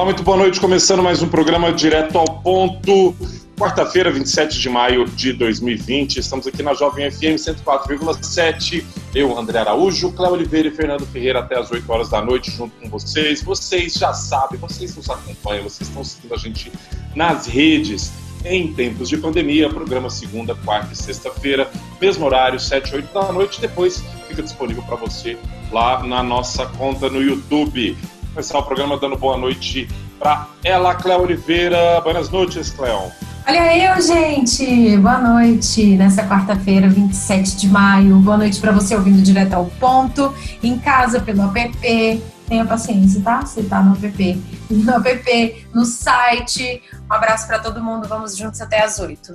Olá, muito boa noite. Começando mais um programa Direto ao Ponto. Quarta-feira, 27 de maio de 2020. Estamos aqui na Jovem FM 104,7. Eu, André Araújo, Cléo Oliveira e Fernando Ferreira até as 8 horas da noite junto com vocês. Vocês já sabem, vocês nos acompanham, vocês estão seguindo a gente nas redes. Em tempos de pandemia, programa segunda, quarta e sexta-feira, mesmo horário, 7 e 8 da noite. Depois fica disponível para você lá na nossa conta no YouTube. Começar o programa dando boa noite para ela, Cléo Oliveira. Boas noites, Cléo. Olha eu, gente! Boa noite nessa quarta-feira, 27 de maio. Boa noite para você ouvindo Direto ao Ponto, em casa, pelo app. Tenha paciência, tá? Você tá no app. No app, no site. Um abraço para todo mundo. Vamos juntos até as 8.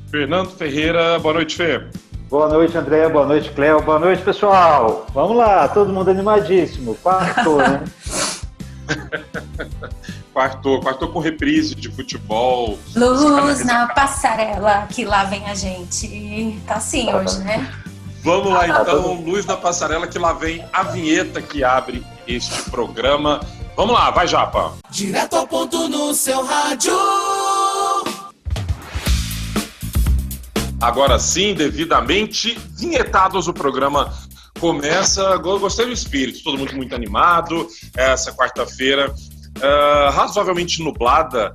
Fernando Ferreira, boa noite, Fê. Boa noite, André. Boa noite, Cléo. Boa noite, pessoal. Vamos lá, todo mundo animadíssimo. Quartou, né? Quartou com reprise de futebol. Luz na passarela, que lá vem a gente. Tá assim hoje, né? Vamos lá então, luz na passarela, que lá vem a vinheta que abre este programa. Vamos lá, vai Japa. Direto ao ponto no seu rádio. Agora sim, devidamente vinhetados, o programa começa. Gostei do espírito, todo mundo muito animado. Essa quarta-feira razoavelmente nublada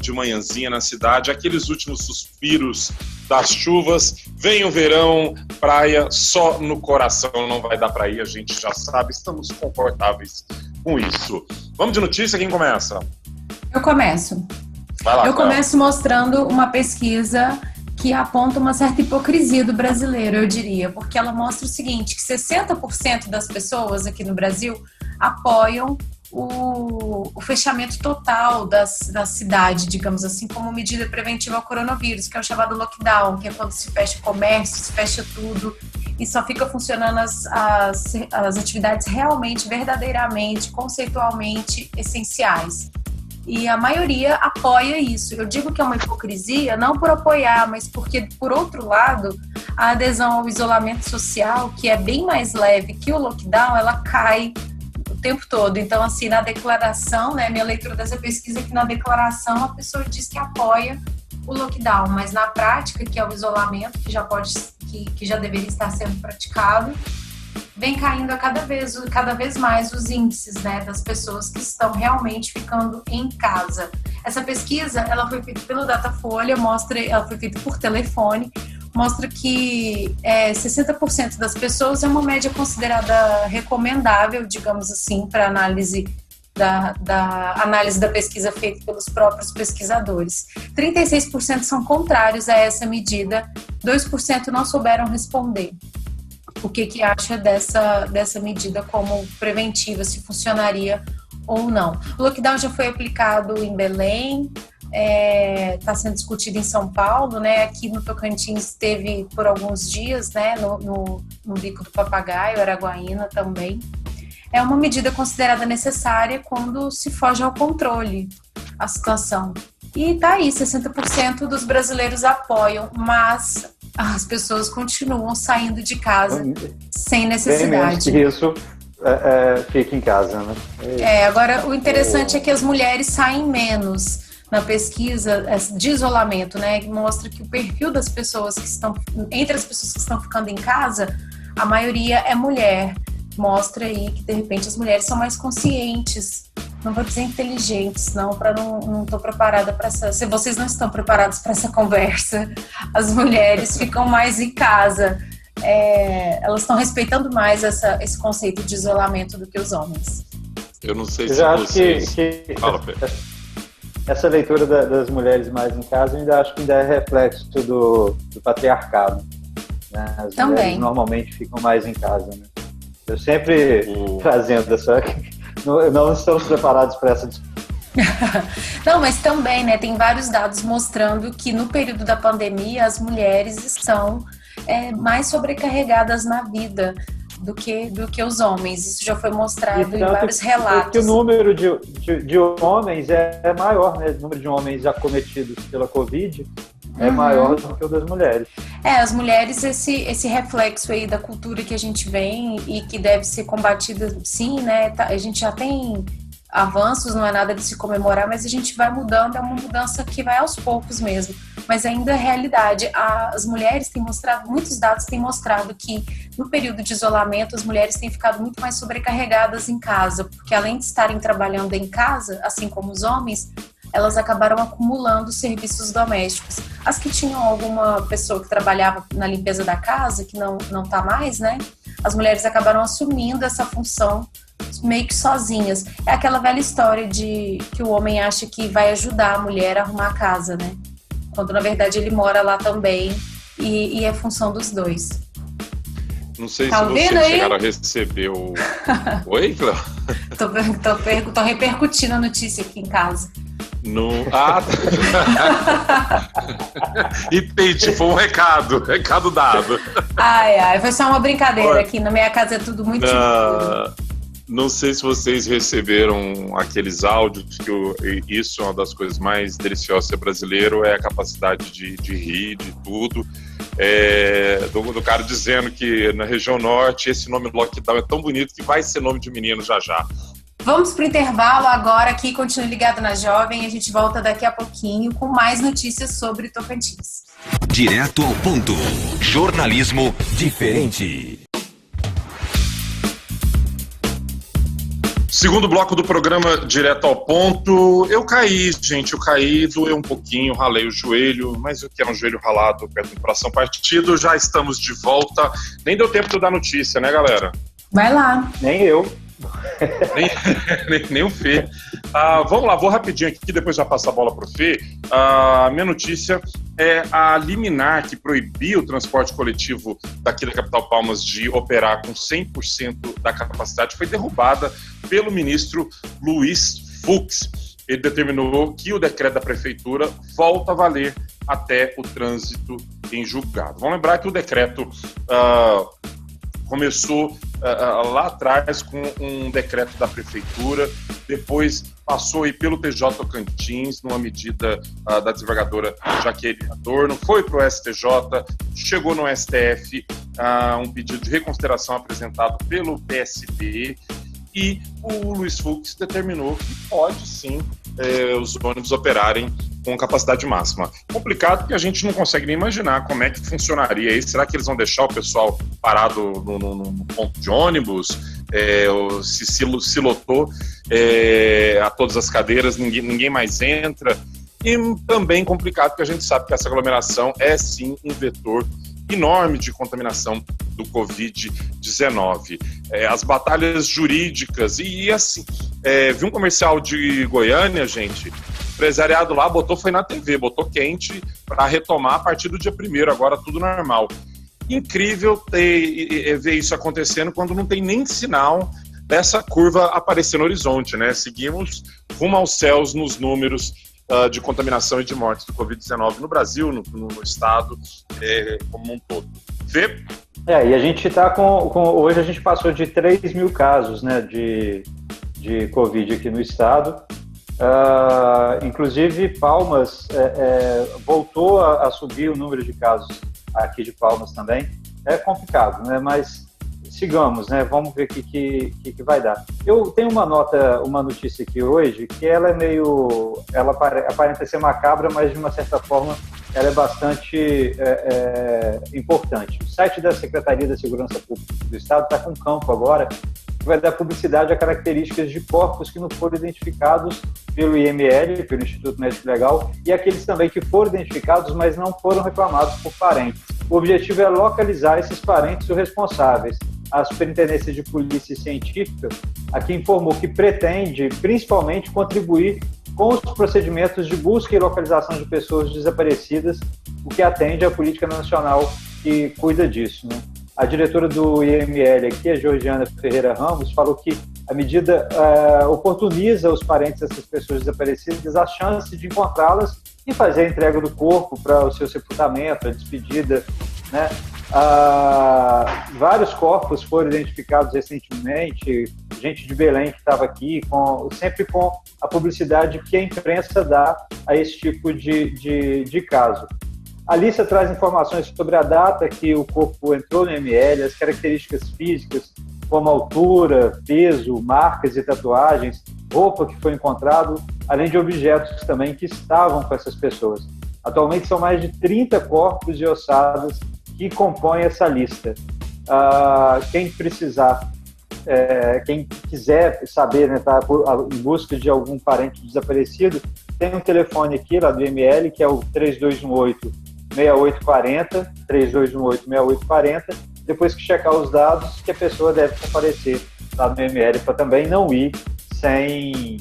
de manhãzinha na cidade, aqueles últimos suspiros das chuvas. Vem o verão, praia só no coração, não vai dar pra ir, a gente já sabe, estamos confortáveis com isso. Vamos de notícia, quem começa? Eu começo. Vai lá, Eu começo mostrando uma pesquisa que aponta uma certa hipocrisia do brasileiro, eu diria, porque ela mostra o seguinte, que 60% das pessoas aqui no Brasil apoiam o fechamento total da cidade, digamos assim, como medida preventiva ao coronavírus, que é o chamado lockdown, que é quando se fecha o comércio, se fecha tudo e só fica funcionando as atividades realmente, verdadeiramente, conceitualmente essenciais. E a maioria apoia isso. Eu digo que é uma hipocrisia, não por apoiar, mas porque, por outro lado, a adesão ao isolamento social, que é bem mais leve que o lockdown, ela cai o tempo todo. Então, assim, na declaração, né, minha leitura dessa pesquisa é que na declaração a pessoa diz que apoia o lockdown, mas na prática, que é o isolamento, que já deveria estar sendo praticado, vem caindo cada vez mais os índices, né, das pessoas que estão realmente ficando em casa. Essa pesquisa, ela foi feita pelo Datafolha, ela foi feita por telefone, mostra que 60% das pessoas é uma média considerada recomendável, digamos assim, para análise da análise da pesquisa feita pelos próprios pesquisadores. 36% são contrários a essa medida, 2% não souberam responder o que acha dessa medida como preventiva, se funcionaria ou não. O lockdown já foi aplicado em Belém, está sendo discutido em São Paulo, né? Aqui no Tocantins teve por alguns dias, né? No Bico do Papagaio, Araguaína também. É uma medida considerada necessária quando se foge ao controle a situação. E tá aí, 60% dos brasileiros apoiam, mas as pessoas continuam saindo de casa sem necessidade. Bem menos que isso, fica em casa, né? Agora o interessante é que as mulheres saem menos na pesquisa de isolamento, né? Que mostra que o perfil das pessoas entre as pessoas que estão ficando em casa, a maioria é mulher. Mostra aí que de repente as mulheres são mais conscientes, não vou dizer inteligentes, não estou preparada para essa. Se vocês não estão preparados para essa conversa, as mulheres ficam mais em casa, elas estão respeitando mais esse conceito de isolamento do que os homens. Eu não sei se vocês... Fala, essa leitura das mulheres mais em casa, eu ainda acho que ainda é reflexo do patriarcado, né? As mulheres normalmente ficam mais em casa, né? Eu sempre trazendo essa... Não estamos preparados para essa discussão. Não, mas também, né, tem vários dados mostrando que no período da pandemia as mulheres estão mais sobrecarregadas na vida do que os homens. Isso já foi mostrado em vários relatos. Que o número de homens é maior, né? O número de homens acometidos pela Covid é maior do que o das mulheres. As mulheres, esse reflexo aí da cultura que a gente vem e que deve ser combatida, sim, né? A gente já tem avanços, não é nada de se comemorar, mas a gente vai mudando, é uma mudança que vai aos poucos mesmo. Mas ainda é realidade. As mulheres têm mostrado, muitos dados têm mostrado que no período de isolamento as mulheres têm ficado muito mais sobrecarregadas em casa, porque além de estarem trabalhando em casa, assim como os homens, elas acabaram acumulando serviços domésticos. As que tinham alguma pessoa que trabalhava na limpeza da casa, que não está mais, né? As mulheres acabaram assumindo essa função meio que sozinhas. É aquela velha história de que o homem acha que vai ajudar a mulher a arrumar a casa, né? Quando na verdade ele mora lá também e é função dos dois. Não sei se vocês chegaram a receber o... Oi, Cléo? Tô repercutindo a notícia aqui em casa. Entendi, foi um recado dado. Ai, foi só uma brincadeira aqui, na minha casa é tudo muito Não sei se vocês receberam aqueles áudios, que isso é uma das coisas mais deliciosas de ser brasileiro, é a capacidade de rir de tudo. Do cara dizendo que na região norte esse nome lockdown é tão bonito que vai ser nome de menino já já. Vamos para o intervalo agora aqui, continue ligado na Jovem, a gente volta daqui a pouquinho com mais notícias sobre Tocantins. Direto ao ponto, jornalismo diferente. Segundo bloco do programa Direto ao Ponto, eu caí, doeu um pouquinho, ralei o joelho, mas o que é um joelho ralado perto do coração partido, já estamos de volta. Nem deu tempo de eu dar notícia, né, galera? Vai lá. Nem eu. nem o Fê. Vamos lá, vou rapidinho aqui, depois já passo a bola pro Fê. A minha notícia é a liminar que proibia o transporte coletivo daqui da capital Palmas de operar com 100% da capacidade foi derrubada pelo ministro Luiz Fux. Ele determinou que o decreto da prefeitura volta a valer até o trânsito em julgado. Vamos lembrar que o decreto começou lá atrás com um decreto da prefeitura, depois passou aí pelo TJ Tocantins, numa medida da desembargadora Jaqueline Adorno, foi para o STJ, chegou no STF, um pedido de reconsideração apresentado pelo PSB, e o Luiz Fux determinou que pode sim os ônibus operarem com capacidade máxima. Complicado porque a gente não consegue nem imaginar como é que funcionaria isso. Será que eles vão deixar o pessoal parado no ponto de ônibus? Se lotou a todas as cadeiras, ninguém mais entra. E também complicado porque a gente sabe que essa aglomeração é sim um vetor enorme de contaminação do Covid-19. As batalhas jurídicas, e assim, vi um comercial de Goiânia, gente, o empresariado lá foi na TV, botou quente para retomar a partir do dia 1º, agora tudo normal. Incrível ver isso acontecendo quando não tem nem sinal dessa curva aparecer no horizonte, né? Seguimos rumo aos céus nos números de contaminação e de mortes do Covid-19 no Brasil, no estado, como um todo. Vê? E a gente está hoje a gente passou de 3 mil casos, né, de Covid aqui no estado. Inclusive, Palmas voltou a subir o número de casos aqui de Palmas também. É complicado, né, mas sigamos, né, vamos ver o que vai dar. Eu tenho uma notícia aqui hoje, que ela aparenta ser macabra, mas de uma certa forma ela é bastante importante. O site da Secretaria da Segurança Pública do Estado está com um campo agora que vai dar publicidade a características de corpos que não foram identificados pelo IML, pelo Instituto Médico Legal, e aqueles também que foram identificados, mas não foram reclamados por parentes. O objetivo é localizar esses parentes ou responsáveis. A Superintendência de Polícia Científica aqui informou que pretende, principalmente, contribuir com os procedimentos de busca e localização de pessoas desaparecidas, o que atende à política nacional que cuida disso, né? A diretora do IML aqui, a Georgiana Ferreira Ramos, falou que a medida oportuniza os parentes dessas pessoas desaparecidas a chance de encontrá-las e fazer a entrega do corpo para o seu sepultamento, a despedida, né? Vários corpos foram identificados recentemente, gente de Belém que estava aqui, sempre com a publicidade que a imprensa dá a esse tipo de caso. A lista traz informações sobre a data que o corpo entrou no IML, as características físicas, como altura, peso, marcas e tatuagens, roupa que foi encontrado, além de objetos também que estavam com essas pessoas. Atualmente são mais de 30 corpos e ossadas que compõem essa lista. Quem precisar, quem quiser saber, né, tá em busca de algum parente desaparecido, tem um telefone aqui lá do IML, que é o 3218-6840, 3218-6840. Depois que checar os dados, que a pessoa deve comparecer lá no IML, para também não ir sem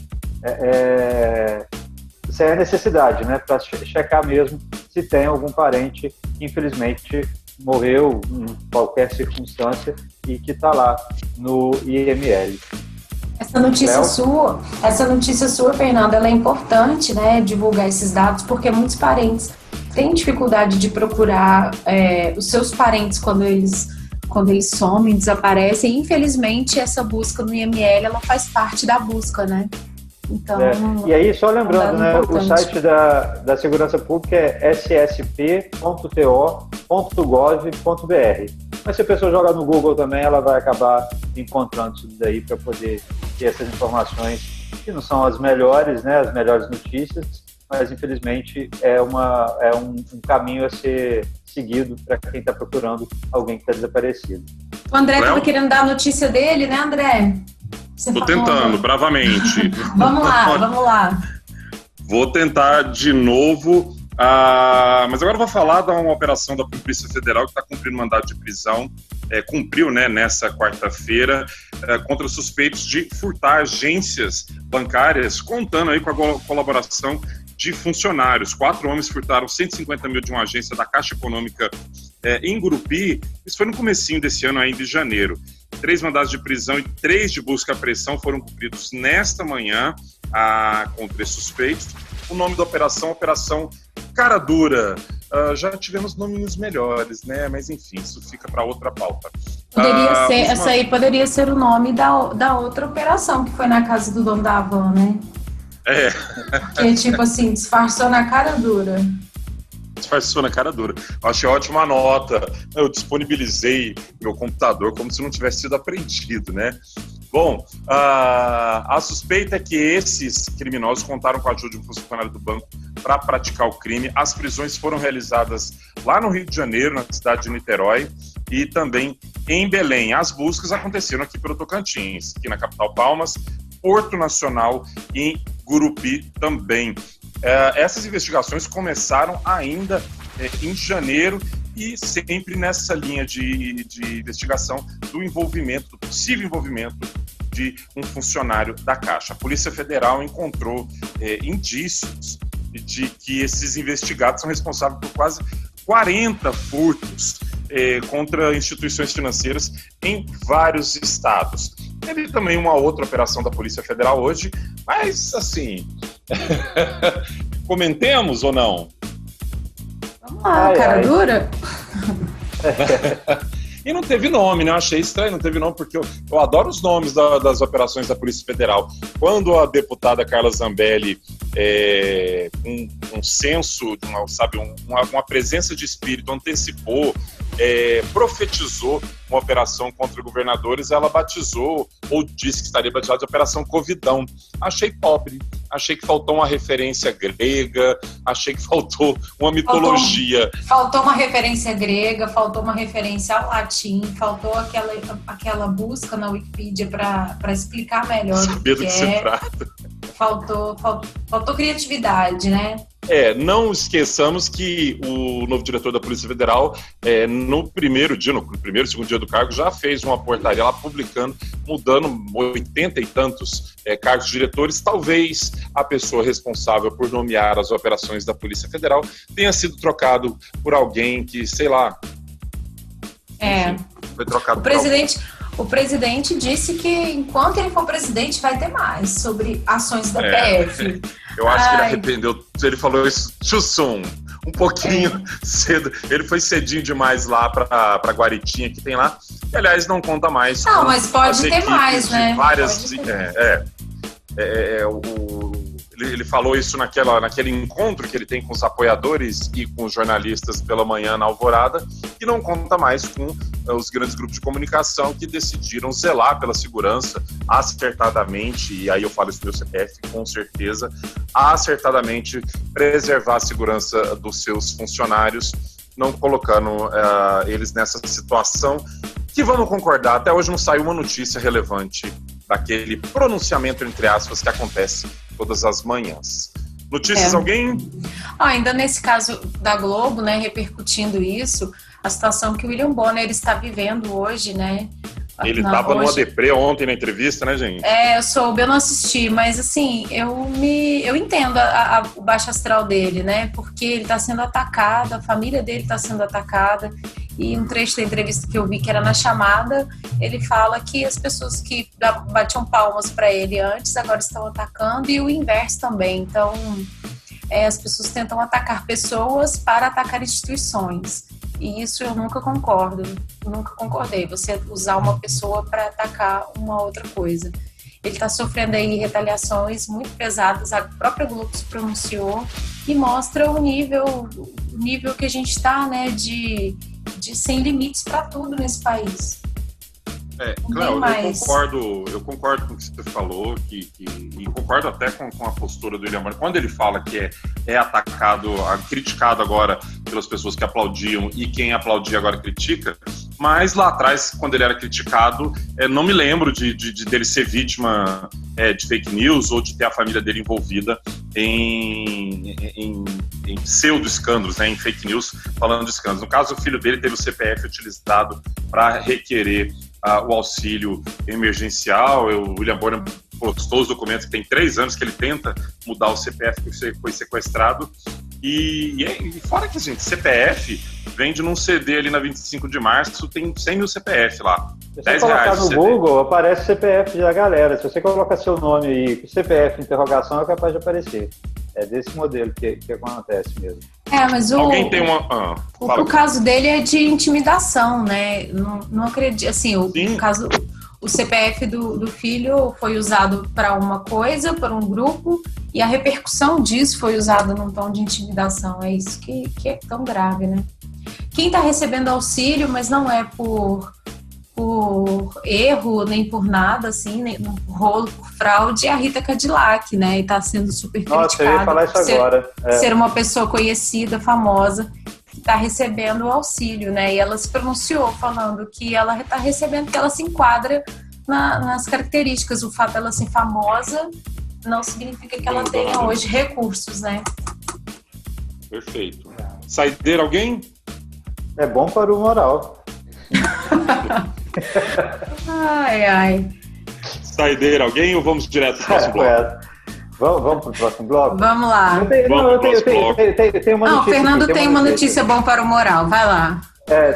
a necessidade, né? Para checar mesmo se tem algum parente que infelizmente morreu em qualquer circunstância e que está lá no IML. Essa notícia sua, Fernanda, ela é importante, né? Divulgar esses dados, porque muitos parentes têm dificuldade de procurar os seus parentes quando eles somem, desaparecem. Infelizmente, essa busca no IML, ela faz parte da busca, né? Então, e aí, só lembrando, né, o site da Segurança Pública é ssp.to.gov.br. Mas se a pessoa jogar no Google também, ela vai acabar encontrando isso daí para poder ter essas informações que não são as melhores, né, as melhores notícias, mas infelizmente é um caminho a ser seguido para quem está procurando alguém que está desaparecido. O André estava querendo dar a notícia dele, né, André? Estou tentando, bravamente. Vamos lá. Vou tentar de novo, mas agora eu vou falar de uma operação da Polícia Federal que está cumprindo mandado de prisão, cumpriu, né, nessa quarta-feira, contra suspeitos de furtar agências bancárias, contando aí com a colaboração de funcionários. 4 homens furtaram 150 mil de uma agência da Caixa Econômica em Gurupi. Isso foi no comecinho desse ano, ainda em janeiro. 3 mandados de prisão e 3 de busca e apreensão foram cumpridos nesta manhã com 3 suspeitos. O nome da operação Cara Dura. Já tivemos nomes melhores, né? Mas enfim, isso fica para outra pauta. Essa aí poderia ser o nome da outra operação que foi na casa do dono da van, né? Que tipo assim, disfarçou na cara dura. Disfarçou na cara dura. Eu achei ótima a nota. Eu disponibilizei meu computador como se não tivesse sido apreendido, né? Bom, a suspeita é que esses criminosos contaram com a ajuda de um funcionário do banco para praticar o crime. As prisões foram realizadas lá no Rio de Janeiro, na cidade de Niterói, e também em Belém. As buscas aconteceram aqui pelo Tocantins, aqui na capital Palmas, Porto Nacional e em Gurupi também. Essas investigações começaram ainda em janeiro e sempre nessa linha de investigação do possível envolvimento de um funcionário da Caixa. A Polícia Federal encontrou indícios de que esses investigados são responsáveis por quase 40 furtos contra instituições financeiras em vários estados. Teve também uma outra operação da Polícia Federal hoje, mas assim, comentemos ou não? Vamos lá, cara dura. E não teve nome, né? Eu achei estranho, não teve nome, porque eu adoro os nomes das operações da Polícia Federal. Quando a deputada Carla Zambelli, um senso, uma presença de espírito, antecipou, profetizou uma operação contra governadores, ela batizou, ou disse que estaria batizada de Operação Covidão. Achei pobre, achei que faltou uma referência grega, achei que faltou uma mitologia. Faltou uma referência grega, faltou uma referência ao latim, faltou aquela busca na Wikipedia para explicar melhor o que se trata. Faltou criatividade, né? Não esqueçamos que o novo diretor da Polícia Federal, no primeiro e segundo dia do cargo, já fez uma portaria lá publicando, mudando 80 e tantos cargos diretores. Talvez a pessoa responsável por nomear as operações da Polícia Federal tenha sido trocado por alguém que, sei lá... Enfim, foi trocado O presidente disse que enquanto ele for presidente vai ter mais sobre ações da PF. Eu acho que ele arrependeu, ele falou isso too soon, um pouquinho cedo. Ele foi cedinho demais lá pra Guaritinha que tem lá. E, aliás, não conta mais. Não, mas pode ter mais, né? Ele falou isso naquele encontro que ele tem com os apoiadores e com os jornalistas pela manhã na Alvorada, que não conta mais com os grandes grupos de comunicação que decidiram zelar pela segurança acertadamente, e aí eu falo isso do meu CPF com certeza, acertadamente preservar a segurança dos seus funcionários, não colocando eles nessa situação que, vamos concordar, até hoje não saiu uma notícia relevante daquele pronunciamento, entre aspas, que acontece todas as manhãs. Notícias, alguém? Ainda nesse caso da Globo, né, repercutindo isso, a situação que o William Bonner está vivendo hoje, né? Ele estava numa deprê ontem na entrevista, né, gente? Eu soube, eu não assisti, mas assim, eu entendo o baixo astral dele, né? Porque ele está sendo atacado, a família dele está sendo atacada, e um trecho da entrevista que eu vi, que era na chamada, ele fala que as pessoas que batiam palmas para ele antes, agora estão atacando, e o inverso também. Então, as pessoas tentam atacar pessoas para atacar instituições. E isso eu nunca concordo, nunca concordei, você usar uma pessoa para atacar uma outra coisa. Ele está sofrendo aí retaliações muito pesadas, a própria Globo se pronunciou e mostra o nível que a gente está, né, de sem limites para tudo nesse país. Cléo, eu concordo com o que você falou, e concordo até com a postura do William Bonner. Quando ele fala que é atacado, criticado agora pelas pessoas que aplaudiam, e quem aplaudia agora critica, mas lá atrás, quando ele era criticado, não me lembro dele ser vítima de fake news ou de ter a família dele envolvida em pseudo-escândalos, né, em fake news, falando de escândalos. No caso, o filho dele teve o CPF utilizado para requerer o auxílio emergencial. O William Bonner postou os documentos que tem 3 anos que ele tenta mudar o CPF que foi sequestrado. E fora que, gente, CPF vende num CD ali na 25 de março, tem 100 mil CPF lá. Se você colocar no Google, aparece o CPF da galera. Se você colocar seu nome aí com CPF interrogação, é capaz de aparecer. É desse modelo que acontece mesmo. Mas alguém tem uma... o caso dele é de intimidação, né? Não acredito, assim, o CPF do filho foi usado para uma coisa, para um grupo, e a repercussão disso foi usada num tom de intimidação. É isso que é tão grave, né? Quem está recebendo auxílio, mas não é por erro, nem por nada, assim, nem por rolo, por fraude, é a Rita Cadillac, né? E está sendo super criticada. Eu ia falar isso agora. Ser uma pessoa conhecida, famosa, que está recebendo o auxílio, né? E ela se pronunciou falando que ela está recebendo, que ela se enquadra nas características. O fato dela ser famosa não significa que ela tenha hoje recursos, né? Perfeito. Saideira, alguém? É bom para o moral. Ai. Saideira, alguém, ou vamos direto para o próximo bloco? Vamos para o próximo bloco? Vamos lá. Eu tenho uma notícia. O Fernando tem uma notícia boa para o moral, vai lá.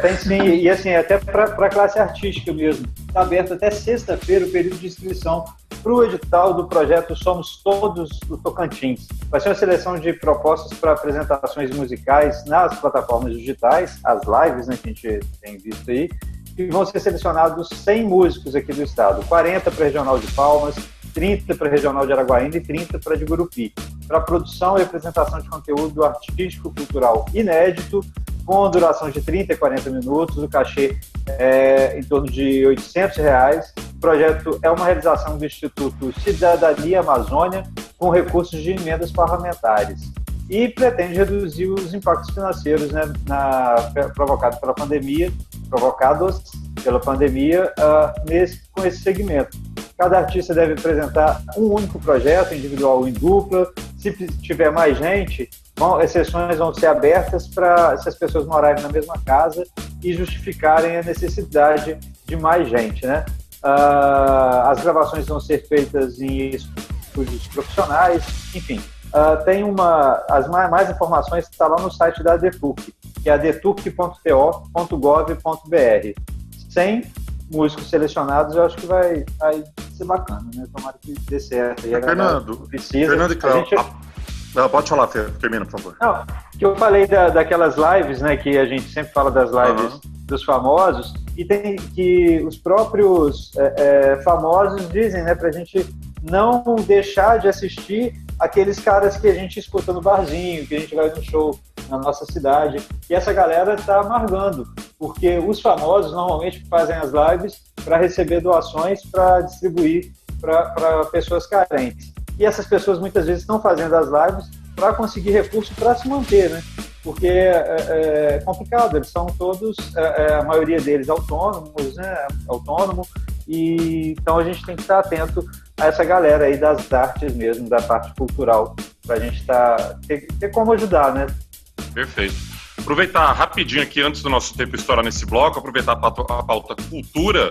Tem sim, e assim, até para a classe artística mesmo. Está aberto até sexta-feira o período de inscrição para o edital do projeto Somos Todos do Tocantins. Vai ser uma seleção de propostas para apresentações musicais nas plataformas digitais, as lives, né, que a gente tem visto aí, e vão ser selecionados 100 músicos aqui do estado, 40 para a Regional de Palmas, 30 para a Regional de Araguaína e 30 para a de Gurupi, para produção e apresentação de conteúdo artístico, cultural inédito, com duração de 30 e 40 minutos, o cachê é em torno de R$ 800. O projeto é uma realização do Instituto Cidadania Amazônia, com recursos de emendas parlamentares, e pretende reduzir os impactos financeiros, né, provocados pela pandemia, com esse segmento. Cada artista deve apresentar um único projeto, individual ou em dupla. Se tiver mais gente, exceções vão ser abertas para, se as pessoas morarem na mesma casa e justificarem a necessidade de mais gente, né? As gravações vão ser feitas em estúdios profissionais, enfim. Tem mais informações está lá no site da DETUC, que é detuc.to.gov.br. 100 músicos selecionados, eu acho que vai ser bacana, né? Tomara que dê certo. E Fernando e Cléo, pode falar, termina, por favor. Não, que eu falei daquelas lives, né, que a gente sempre fala das lives dos famosos, e tem que os próprios famosos dizem, né, pra gente não deixar de assistir aqueles caras que a gente escuta no barzinho, que a gente vai no show. na nossa cidade, e essa galera está amargando, porque os famosos normalmente fazem as lives para receber doações para distribuir para pessoas carentes. E essas pessoas muitas vezes estão fazendo as lives para conseguir recursos para se manter, né? Porque é complicado, eles são todos, a maioria deles autônomos, né? Autônomo, e então a gente tem que estar atento a essa galera aí das artes mesmo, da parte cultural, para a gente ter como ajudar, né? Perfeito. Aproveitar rapidinho aqui, antes do nosso tempo estourar nesse bloco, aproveitar a pauta cultura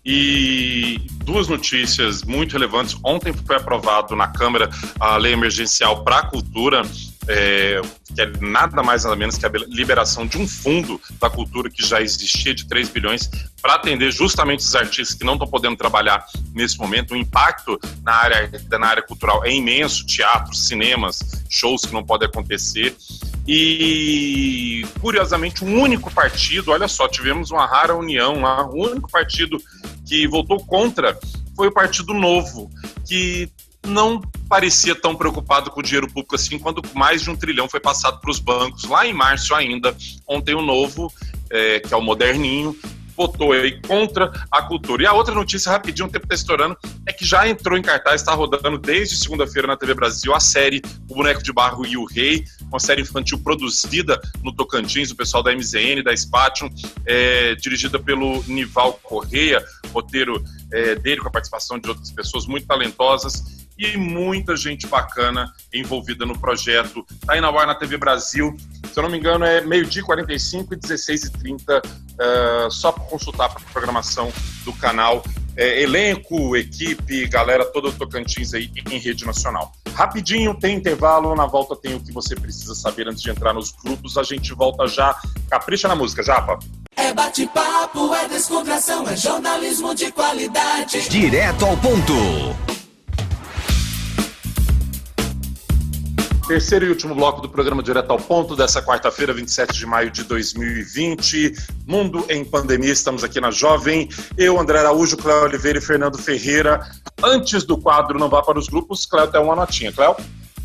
e duas notícias muito relevantes. Ontem foi aprovado na Câmara a lei emergencial para a cultura, que é nada mais nada menos que a liberação de um fundo da cultura que já existia de 3 bilhões para atender justamente os artistas que não estão podendo trabalhar nesse momento. O impacto na área cultural é imenso, teatro, cinemas, shows que não podem acontecer. E, curiosamente, um único partido, olha só, tivemos uma rara união lá, o único partido que votou contra foi o Partido Novo, que não parecia tão preocupado com o dinheiro público assim, quando mais de 1 trilhão foi passado para os bancos, lá em março ainda. Ontem o Novo, que é o moderninho, votou aí contra a cultura. E a outra notícia, rapidinho, o tempo está estourando, é que já entrou em cartaz, está rodando desde segunda-feira na TV Brasil a série O Boneco de Barro e o Rei, uma série infantil produzida no Tocantins, o pessoal da MZN, da Spatium, dirigida pelo Nival Correia, roteiro dele com a participação de outras pessoas muito talentosas e muita gente bacana envolvida no projeto. Está aí na ar na TV Brasil, se eu não me engano é 12h45 e 16h30, só para consultar a programação do canal. Elenco, equipe, galera toda do Tocantins aí em rede nacional. Rapidinho, tem intervalo, na volta tem o que você precisa saber antes de entrar nos grupos. A gente volta já. Capricha na música, Japa. É bate-papo, é descontração, é jornalismo de qualidade. Direto ao ponto. Terceiro e último bloco do programa Direto ao Ponto, dessa quarta-feira, 27 de maio de 2020. Mundo em pandemia, estamos aqui na Jovem. Eu, André Araújo, Cléo Oliveira e Fernando Ferreira. Antes do quadro Não Vá para os Grupos, Cléo tem uma notinha. Cléo?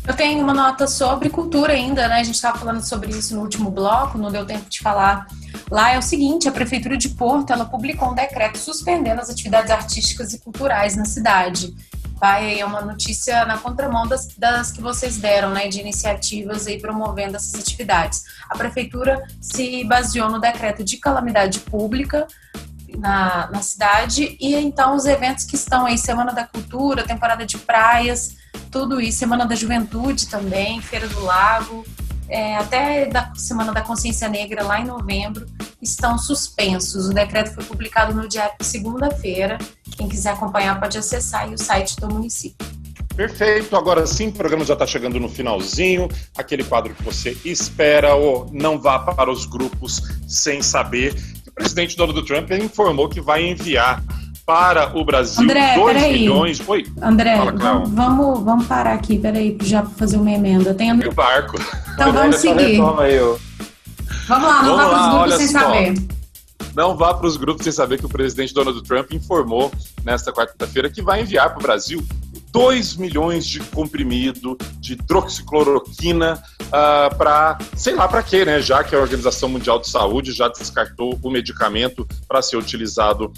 Eu tenho uma nota sobre cultura ainda, né? A gente estava falando sobre isso no último bloco, não deu tempo de falar. Lá é o seguinte, a Prefeitura de Porto, ela publicou um decreto suspendendo as atividades artísticas e culturais na cidade. É uma notícia na contramão das que vocês deram, né, de iniciativas aí promovendo essas atividades. A Prefeitura se baseou no decreto de calamidade pública na cidade e então os eventos que estão aí, Semana da Cultura, temporada de praias, tudo isso, Semana da Juventude também, Feira do Lago, até da Semana da Consciência Negra lá em novembro, estão suspensos. O decreto foi publicado no dia segunda-feira. Quem quiser acompanhar pode acessar aí o site do município. Perfeito, agora sim, o programa já está chegando no finalzinho, aquele quadro que você espera ou não vá para os grupos sem saber. O presidente Donald Trump informou que vai enviar para o Brasil 2 milhões... Oi, André, vamos parar aqui, peraí, já para fazer uma emenda. O barco. Então vamos seguir. Vamos lá, não vá para os grupos sem saber. Não vá para os grupos sem saber que o presidente Donald Trump informou nesta quarta-feira que vai enviar para o Brasil 2 milhões de comprimido de hidroxicloroquina para, sei lá para quê, né? Já que a Organização Mundial de Saúde já descartou o medicamento para ser utilizado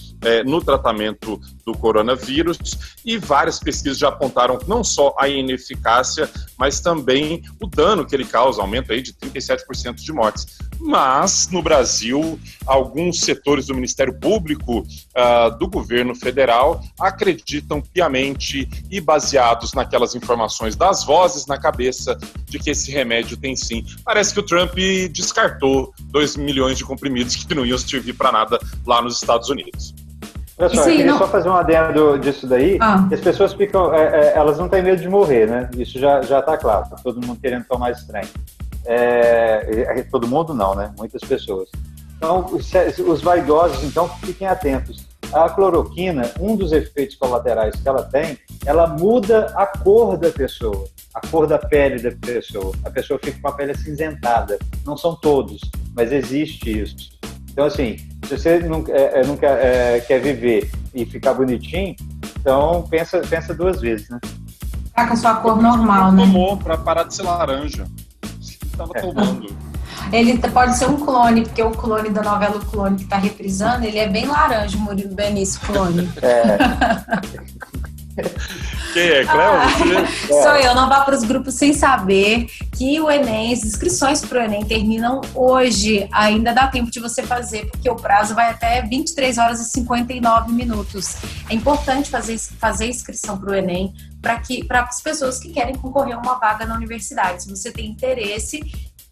no tratamento do coronavírus, e várias pesquisas já apontaram não só a ineficácia, mas também o dano que ele causa, aumento aí de 37% de mortes. Mas, no Brasil, alguns setores do Ministério Público do governo federal acreditam piamente e baseados naquelas informações das vozes na cabeça de que esse remédio tem sim. Parece que o Trump descartou 2 milhões de comprimidos que não iam servir para nada lá nos Estados Unidos. Olha só, eu queria só fazer um adendo disso daí. As pessoas ficam, elas não têm medo de morrer, né? Isso já está claro, tá todo mundo querendo tomar esse trem. Todo mundo não, né? Muitas pessoas. Então, os vaidosos, então, fiquem atentos. A cloroquina, um dos efeitos colaterais que ela tem, ela muda a cor da pessoa, a cor da pele da pessoa. A pessoa fica com a pele acinzentada. Não são todos, mas existe isso. Então, assim, se você nunca quer viver e ficar bonitinho, então pensa 2 vezes, né? Tá com a sua cor normal, né? Tomou para parar de ser laranja. Estava tomando. Ele pode ser um clone, porque o clone da novela O Clone que tá reprisando, ele é bem laranja, o Murilo Benício clone. Quem é, Cléo? Sou eu, não vá para os grupos sem saber que o Enem, as inscrições para o Enem terminam hoje. Ainda dá tempo de você fazer, porque o prazo vai até 23 horas e 59 minutos. É importante fazer a inscrição para o Enem para as pessoas que querem concorrer a uma vaga na universidade. Se você tem interesse,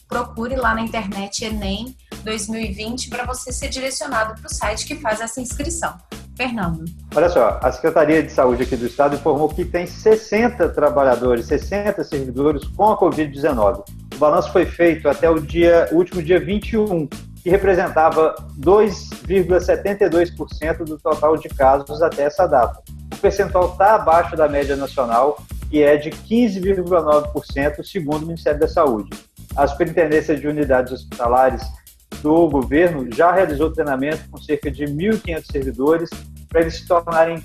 procure lá na internet Enem 2020 para você ser direcionado para o site que faz essa inscrição. Fernando. Olha só, a Secretaria de Saúde aqui do Estado informou que tem 60 trabalhadores, 60 servidores com a Covid-19. O balanço foi feito até o último dia 21, que representava 2,72% do total de casos até essa data. O percentual está abaixo da média nacional e é de 15,9%, segundo o Ministério da Saúde. A Superintendência de Unidades Hospitalares do governo já realizou treinamento com cerca de 1.500 servidores para eles se tornarem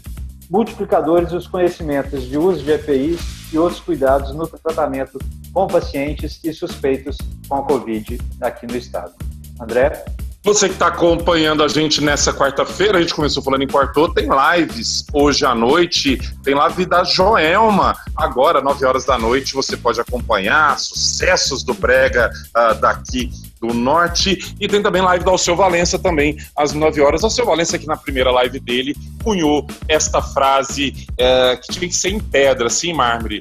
multiplicadores dos conhecimentos de uso de EPIs e outros cuidados no tratamento com pacientes e suspeitos com a Covid aqui no estado. André? Você que está acompanhando a gente nessa quarta-feira, a gente começou falando em Quarto, tem lives hoje à noite, tem live da Joelma, agora, 9 horas da noite, você pode acompanhar sucessos do Brega daqui do Norte, e tem também live do Alceu Valença também, às 9 horas. Alceu Valença, que na primeira live dele, cunhou esta frase que tinha que ser em pedra, assim, em mármore.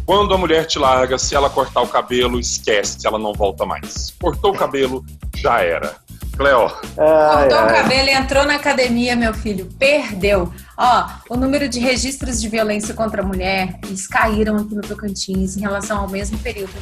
Quando a mulher te larga, se ela cortar o cabelo, esquece, ela não volta mais. Cortou o cabelo, já era. Cléo. Cortou o cabelo e entrou na academia, meu filho. Perdeu. O número de registros de violência contra a mulher, eles caíram aqui no Tocantins em relação ao mesmo período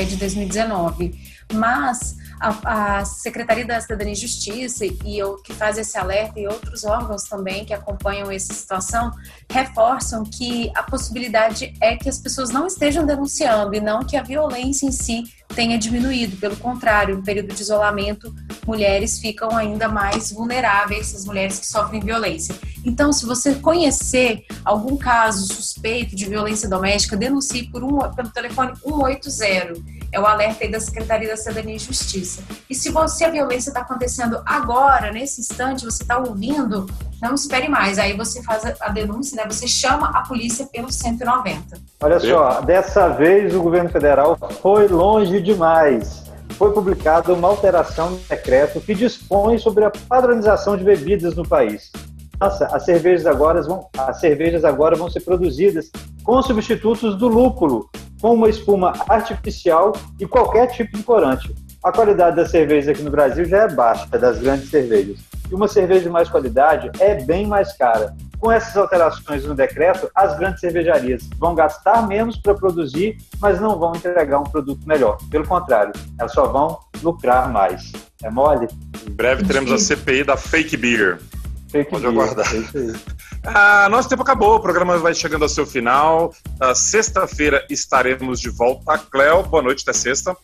de 2019. Mas a Secretaria da Cidadania e Justiça e o que faz esse alerta e outros órgãos também que acompanham essa situação reforçam que a possibilidade é que as pessoas não estejam denunciando e não que a violência em si tenha diminuído. Pelo contrário, no período de isolamento, mulheres ficam ainda mais vulneráveis, as mulheres que sofrem violência. Então, se você conhecer algum caso suspeito de violência doméstica, denuncie pelo telefone 180. É o alerta aí da Secretaria da Cidadania e Justiça. E se a violência está acontecendo agora, nesse instante, você está ouvindo, não espere mais. Aí você faz a denúncia, né? Você chama a polícia pelo 190. Olha só, dessa vez o governo federal foi longe demais. Foi publicada uma alteração no decreto que dispõe sobre a padronização de bebidas no país. Nossa, as cervejas agora vão ser produzidas com substitutos do lúpulo, com uma espuma artificial e qualquer tipo de corante. A qualidade das cervejas aqui no Brasil já é baixa, das grandes cervejas. E uma cerveja de mais qualidade é bem mais cara. Com essas alterações no decreto, as grandes cervejarias vão gastar menos para produzir, mas não vão entregar um produto melhor. Pelo contrário, elas só vão lucrar mais. É mole? Em breve teremos a CPI da Fake Beer. Pode aguardar. Nosso tempo acabou, o programa vai chegando ao seu final. Sexta-feira estaremos de volta. Cléo, boa noite, até sexta.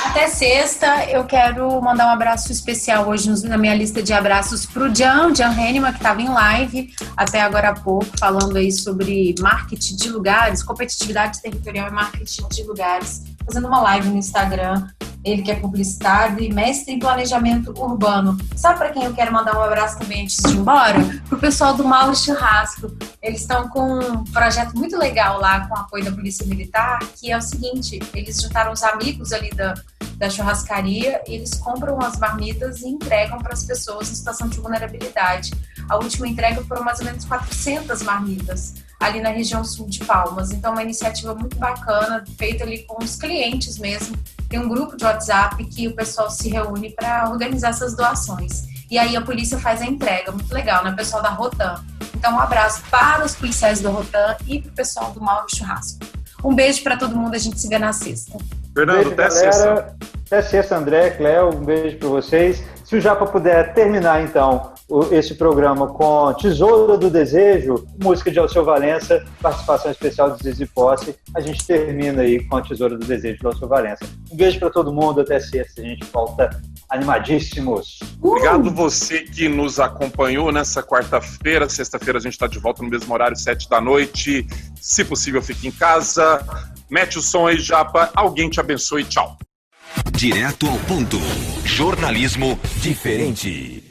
Até sexta, eu quero mandar um abraço especial hoje na minha lista de abraços para o Jan Henneman, que estava em live até agora há pouco, falando aí sobre marketing de lugares, competitividade territorial e marketing de lugares, fazendo uma live no Instagram. Ele que é publicitário e mestre em planejamento urbano. Sabe para quem eu quero mandar um abraço também antes de ir embora? Pro pessoal do Mauro Churrasco. Eles estão com um projeto muito legal lá, com o apoio da Polícia Militar, que é o seguinte, eles juntaram os amigos ali da churrascaria, e eles compram as marmitas e entregam para as pessoas em situação de vulnerabilidade. A última entrega foram mais ou menos 400 marmitas ali na região sul de Palmas. Então, uma iniciativa muito bacana, feita ali com os clientes mesmo. Tem um grupo de WhatsApp que o pessoal se reúne para organizar essas doações. E aí a polícia faz a entrega, muito legal, né? O pessoal da Rotan. Então, um abraço para os policiais da Rotan e para o pessoal do Mauro Churrasco. Um beijo para todo mundo, a gente se vê na sexta. Fernando, até sexta. Até sexta, André, Cléo, um beijo para vocês. Se o Japa puder terminar, então, esse programa com Tesoura do Desejo, música de Alceu Valença, participação especial de Zizi Posse, a gente termina aí com a Tesoura do Desejo de Alceu Valença. Um beijo para todo mundo, até sexta, a gente volta animadíssimos. Obrigado você que nos acompanhou nessa quarta-feira. Sexta-feira a gente está de volta no mesmo horário, 7 da noite. Se possível, fique em casa. Mete o som aí, Japa. Alguém te abençoe. Tchau. Direto ao ponto. Jornalismo diferente.